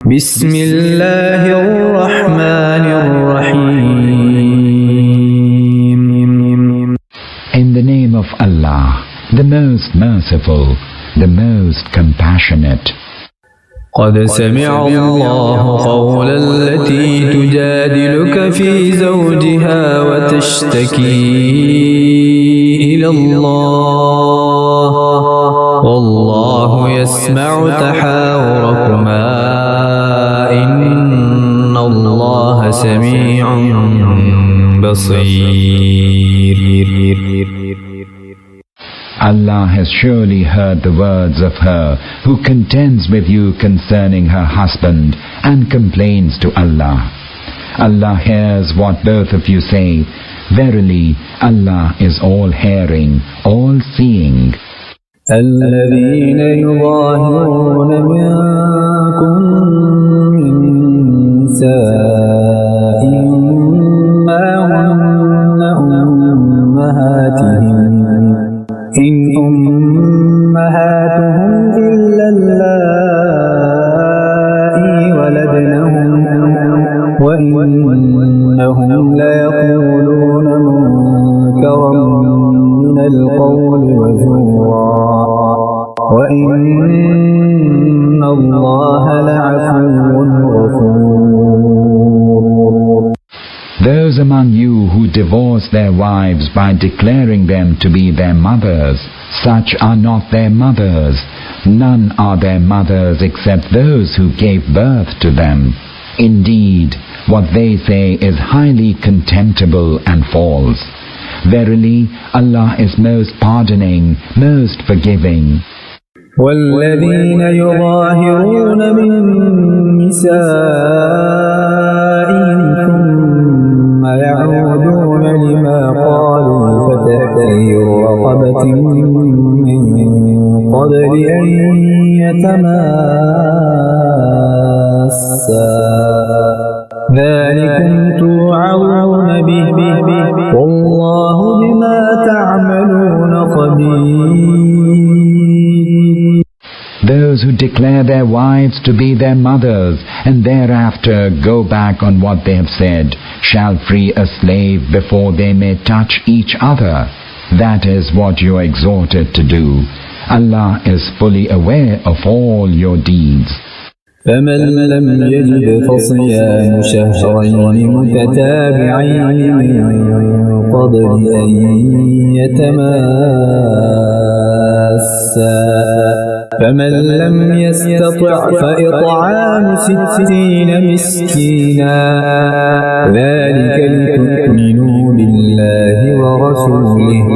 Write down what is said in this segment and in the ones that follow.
بسم الله الرحمن الرحيم. In the name of Allah, the most merciful, the most compassionate. قد سمع الله قول التي تجادلك في زوجها وتشتكي إلى الله والله يسمع تحاوركما إن الله سميع بصير. Allah has surely heard the words of her who contends with you concerning her husband and complains to Allah. Allah hears what both of you say. Verily, Allah is all-hearing, all-seeing. الذين يظاهرون منكم من نسائهم ما هن أمهاتهم إن أمهاتهم إلا اللائي ولدنهم وإنهم ليقولون منكرا من القول وزورا وإن الله لعفو غفور. Those among you who divorce their wives by declaring them to be their mothers, such are not their mothers. None are their mothers except those who gave birth to them. Indeed, what they say is highly contemptible and false. Verily, Allah is most pardoning, most forgiving. والذين يظاهرون من نسائهم ثم يعودون لما قالوا فتحرير رقبة من قبل أن يتماسا ذلكم توعظون به والله بما تعملون خبير. Those who declare their wives to be their mothers and thereafter go back on what they have said shall free a slave before they may touch each other. That is what you are exhorted to do. Allah is fully aware of all your deeds. فمن لم يجد فصيام شهرين متتابعين من قبل أن يتماسا فمن لم يستطع فإطعام 60 مسكينا ذلك لتؤمنوا بالله ورسوله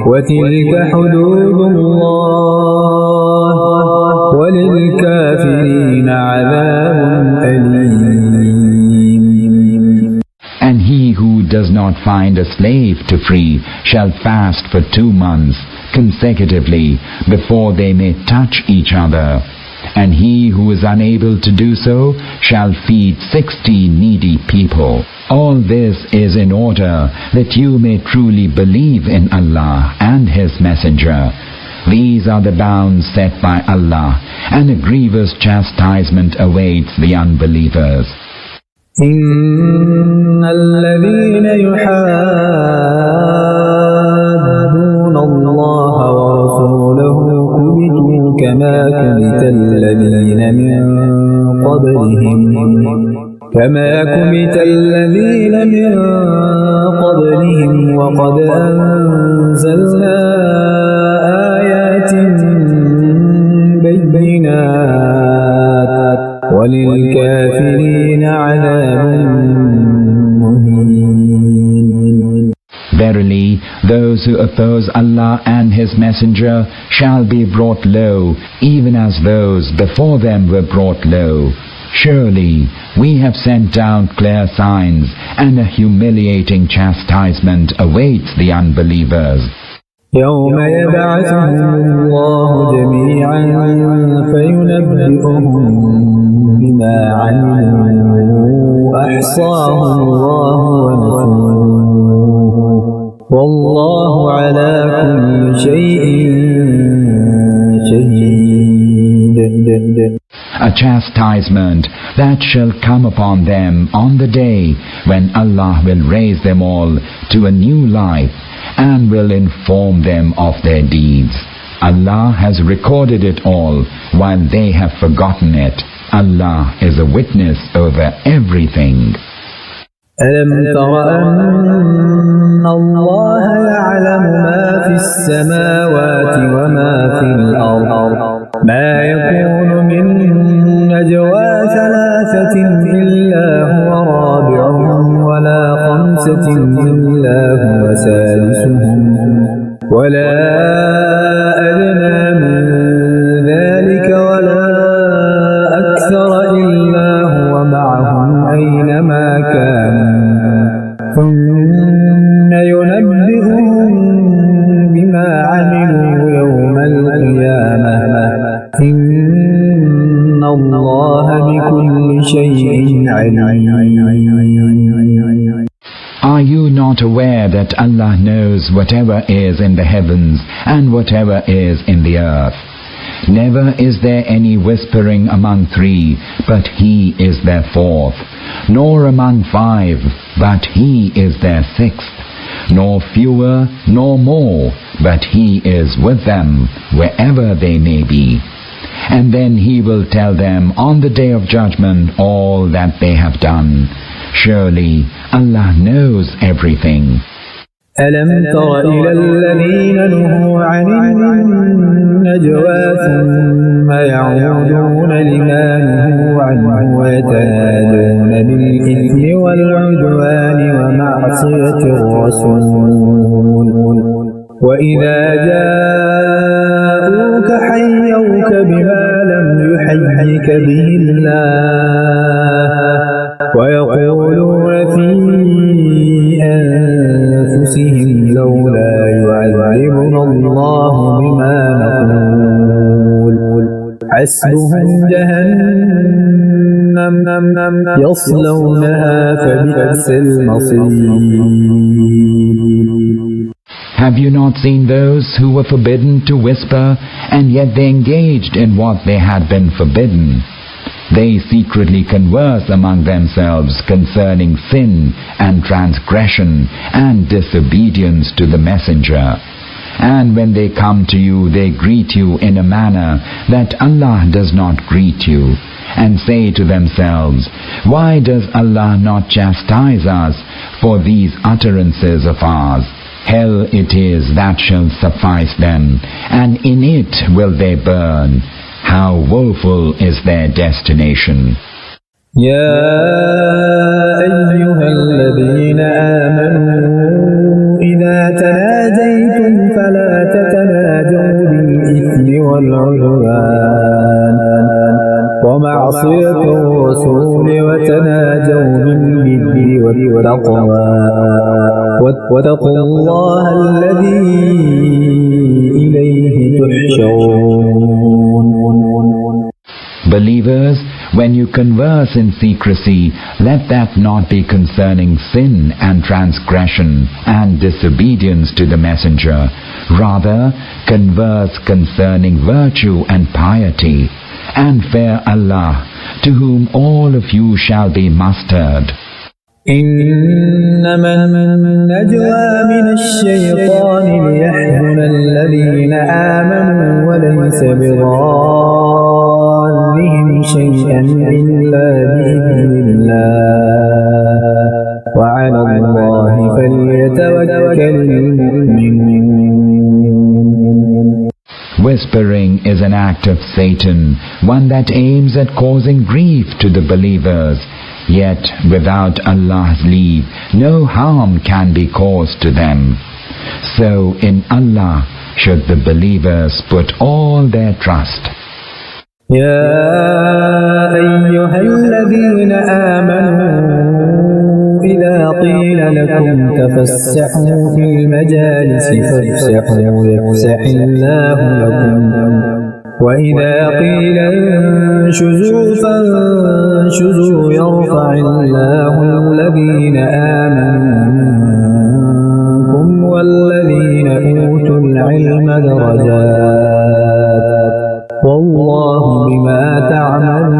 وتلك حدود الله وللكافرين عذاب أليم. And he who does not find a slave to free shall fast for 2 months consecutively before they may touch each other. And he who is unable to do so shall feed 60 needy people. All this is in order that you may truly believe in Allah and His Messenger. These are the bounds set by Allah, and a grievous chastisement awaits the unbelievers. إن الذين يحادون الله ورسوله كبتوا كما كبت الذين من قبلهم وقد أنزلنا آيات بينات وللكافرين عذاب مهين. Verily, those who oppose Allah and His Messenger shall be brought low, even as those before them were brought low. Surely, we have sent down clear signs, and a humiliating chastisement awaits the unbelievers. يوم يبعثهم الله جميعا فينبئهم بما عملوا أحصاه الله ونسوه والله على كل شيء شهيد. a chastisement that shall come upon them on the day when Allah will raise them all to a new life and will inform them of their deeds. Allah has recorded it all while they have forgotten it. Allah is a witness over everything. ألم تر أن الله يعلم ما في السماوات وما في الأرض ما يكون من نجوى ثلاثة إلا هو رابعهم ولا خمسة إلا هو سادسهم ولا أدنى من ذلك ولا أكثر إلا هو معهم أينما كانوا ثم ينبئهم بما عملوا يوم القيامة إن الله بكل شيء عليم. Are you not aware that Allah knows whatever is in the heavens and whatever is in the earth? Never is there any whispering among three, but He is their fourth, nor among five, but He is their sixth, nor fewer nor more, but He is with them wherever they may be. And then He will tell them on the day of judgment all that they have done. Surely Allah knows everything. ألم تر إلى الذين نهوا عن النجوى ثم يعودون لما نهوا عنه ويتناجون بالإثم والعدوان ومعصية الرسول وإذا جاءوك حيوك بما لم يحيك به الله ويقولون في أنفسهم لولا يعذبنا الله بما نقول حسبهم جهنم يصلونها فبئس المصير. Have you not seen those who were forbidden to whisper, and yet they engaged in what they had been forbidden? They secretly converse among themselves concerning sin and transgression and disobedience to the messenger. And when they come to you, they greet you in a manner that Allah does not greet you, and say to themselves, why does Allah not chastise us for these utterances of ours? Hell it is that shall suffice them, and in it will they burn. How woeful is their destination. يا أيها الذين آمنوا إذا تناجيتم فلا تتناجوا بالإثم والعدوان ومعصية الرسول وتناجوا بالبر والتقوى واتقوا الله الذي إليه تحشرون. Believers, when you converse in secrecy, let that not be concerning sin and transgression and disobedience to the messenger. Rather, converse concerning virtue and piety, and fear Allah, to whom all of you shall be mustered. إنما النجوى من الشيطان ليحزن الذين آمنوا وليس بضارهم شيئا إلا بإذن الله وعلى الله فليتوكل المؤمنون. Whispering is an act of Satan, one that aims at causing grief to the believers. Yet without Allah's leave, no harm can be caused to them. So in Allah should the believers put all their trust. يا أيها الذين آمنوا إذا قيل لكم تفسحوا في المجالس فافسحوا يفسح الله لكم وإذا قيل انشزوا فانشزوا يرفع الله الذين آمنوا منكم والذين أوتوا العلم درجات والله بما تعملون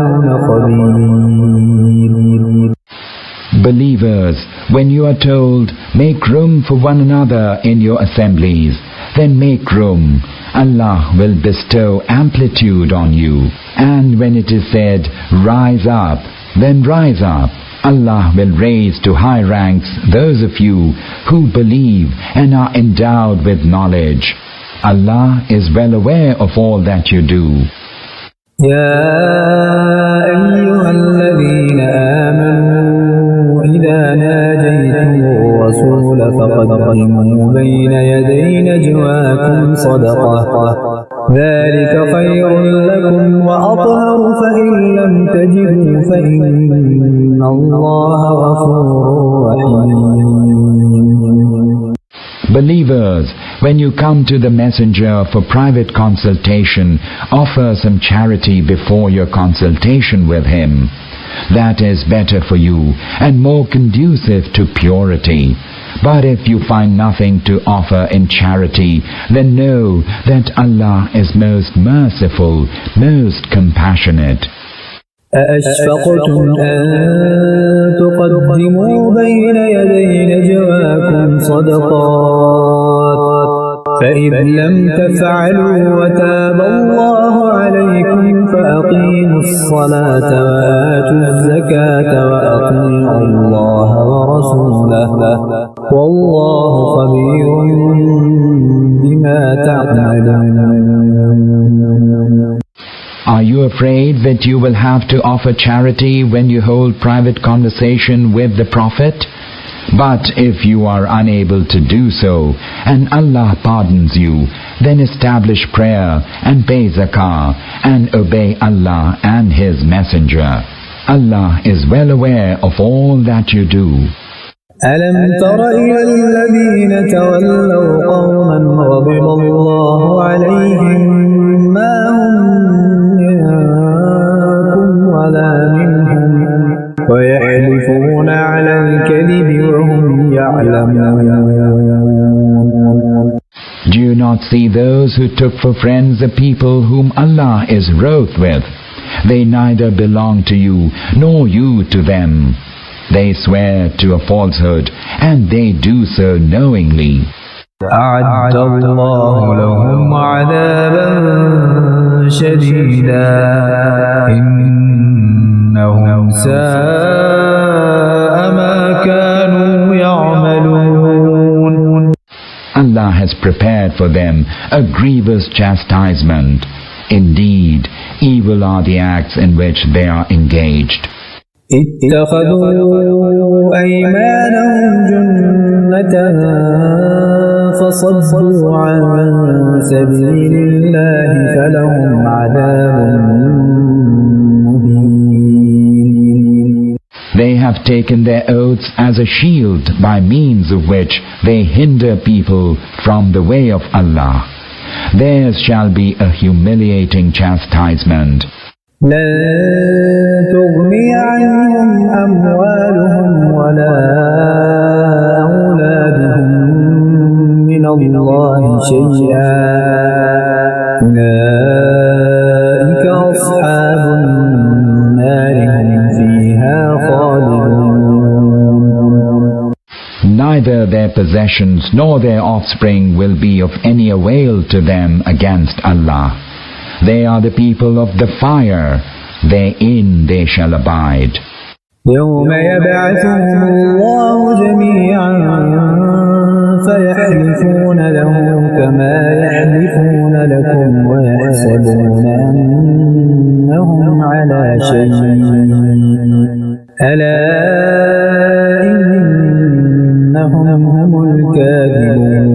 Believers, when you are told, make room for one another in your assemblies, then make room. Allah will bestow amplitude on you. And when it is said, rise up, then rise up. Allah will raise to high ranks those of you who believe and are endowed with knowledge. Allah is well aware of all that you do. يا أيها الذين آمنوا إذا ناجيتم الرسول فقدموا بين يدي نجواكم صدقة ذلك خير لكم وأطهر فإن لم تجدوا فإن الله غفور رحيم. Believers, when you come to the messenger for private consultation, offer some charity before your consultation with him. That is better for you and more conducive to purity. But if you find nothing to offer in charity, then know that Allah is most merciful, most compassionate. أأشفقتم أن تقدموا بين يدي نجواكم صدقات فإذ لم تفعلوا وتاب الله عليكم فأقيموا الصلاة وآتوا الزكاة وأطيعوا الله ورسوله والله خبير بما تعملون. Are you afraid that you will have to offer charity when you hold private conversation with the Prophet? But if you are unable to do so, and Allah pardons you, then establish prayer and pay zakah and obey Allah and His Messenger. Allah is well aware of all that you do. ألم تر إلى الذين تولوا قوما غضب الله عليهم ما هم منكم ولا منهم ويحلفون على الكذب وهم يعلمون. Do you not see those who took for friends the people whom Allah is wroth with? They neither belong to you nor you to them. They swear to a falsehood, and they do so knowingly. أعد الله لهم عذابا شديدا إنهم ساء ما كانوا يعملون. Allah has prepared for them a grievous chastisement. Indeed, evil are the acts in which they are engaged. اتخذوا أيمانهم جنة فصدوا عن سبيل الله فلهم عذاب مهين. They have taken their oaths as a shield by means of which they hinder people from the way of Allah. Theirs shall be a humiliating chastisement. لن تغني عنهم أموالهم ولا أولادهم من الله شيئا أولئك أصحاب النار هم فيها خالدون. Neither their possessions nor their offspring will be of any avail to them against Allah. They are the people of the fire, therein they shall abide. يوم يبعثهم الله جميعا فيحلفون له كما يحلفون لكم ويحسبون أنهم على شيء ألا إنهم هم الكاذبون.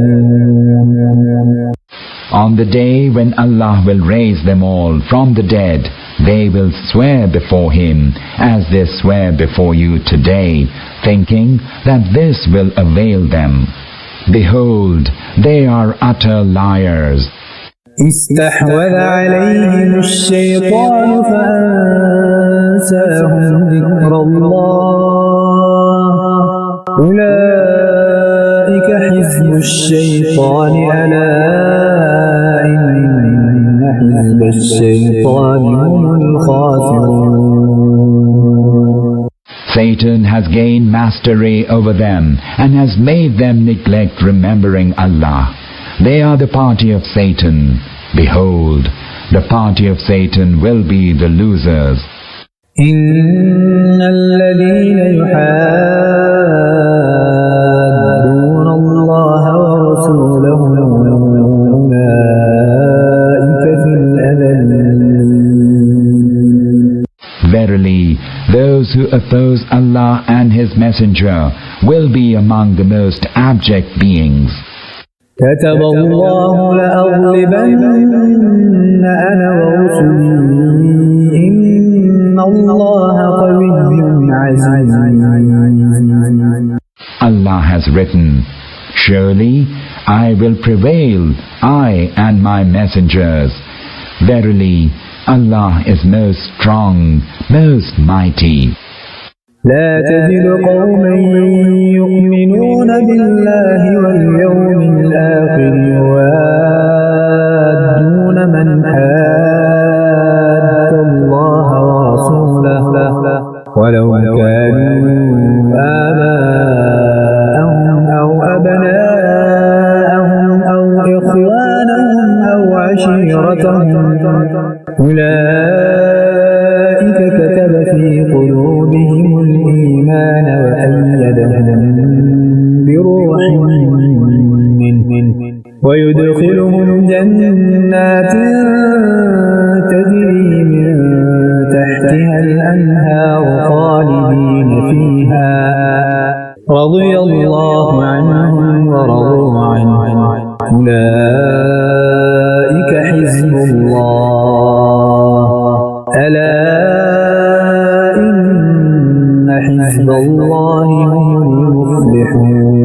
On the day when Allah will raise them all from the dead, they will swear before Him as they swear before you today, thinking that this will avail them. Behold, they are utter liars. استحوذ عليهم الشيطان فأنساهم ذكر الله أولئك حزب الشيطان ألا إن حزب الشيطان هم الخاسرون. Satan has gained mastery over them and has made them neglect remembering Allah. They are the party of Satan. Behold, the party of Satan will be the losers. إن الذين يحادون الله ورسوله أولئك في الأذلين. Verily, those who oppose Allah and His Messenger will be among the most abject beings. كتب الله لأغلبن أنا ورسلي إن الله قوي عزيز. Allah has written, surely I will prevail, I and my messengers. Verily, Allah is most strong, most mighty. لا تجد قوما يؤمنون بالله واليوم الآخر يوادون من حاد الله ورسوله ولو كانوا آباءهم أو أبناءهم أو إخوانهم أو عشيرتهم أولئك كتب في قلوبهم الإيمان وأيدهم بروح منه ويدخلهم جنات تجري من تحتها الأنهار خالدين فيها رضي الله عنهم ورضوا عنه أولئك حزب الله ألا إن حزب الله هم المفلحون.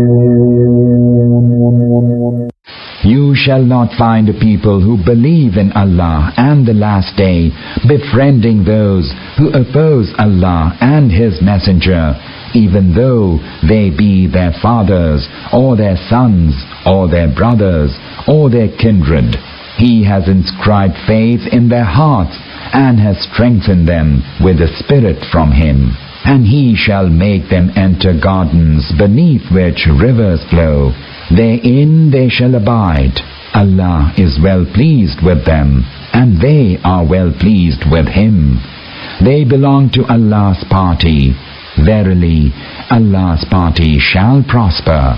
You shall not find a people who believe in Allah and the last day befriending those who oppose Allah and His Messenger, even though they be their fathers or their sons or their brothers or their kindred. He has inscribed faith in their hearts and has strengthened them with the Spirit from Him. And He shall make them enter gardens beneath which rivers flow. Therein they shall abide. Allah is well pleased with them, and they are well pleased with Him. They belong to Allah's party. Verily, Allah's party shall prosper.